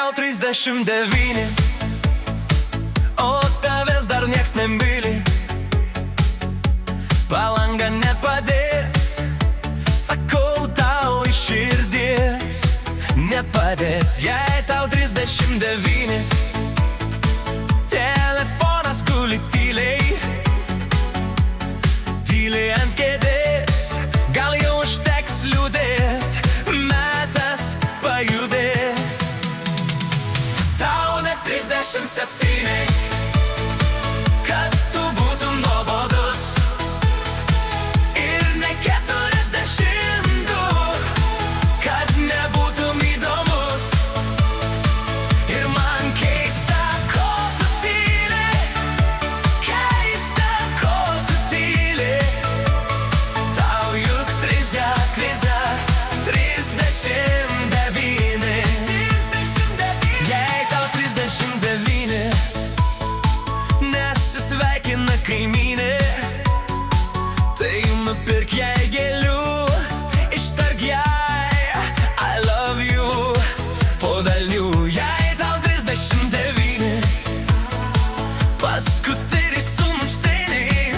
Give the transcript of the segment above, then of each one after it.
tau 39, o tavęs dar nieks nemyli, palanga nepadės, sakau tau iš širdies. Nepadės, jei tau 39, telefonas guli tyliai, tyliai ant kėdės, gal jau užteks liūdėt, metas pajudėt. Tau net 37, kad tu būtum nuobodus, ir ne 42, kad nebūtum įdomus. Ir man keista, ko tu tyli, keista, ko tu tyli. Tau juk 39, jei tau 39, nesisveikina kaimynė, tai nupirk jai gėlių, ištark jai I love you po dalnių. Jei tau 39, paskutinis sumuštinis,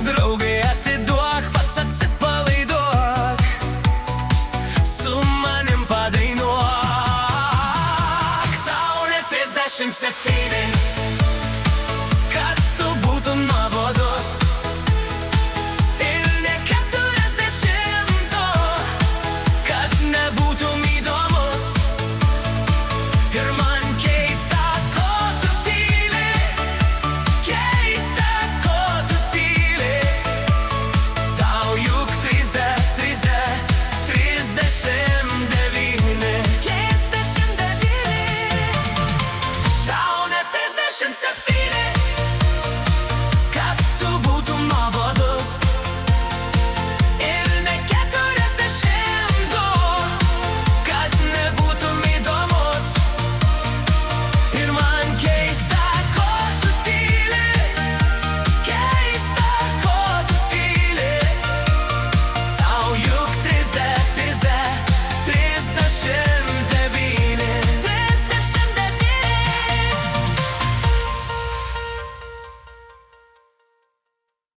draugai atiduok, pats atsipalaiduok, su manim padainuok. Tau net 37.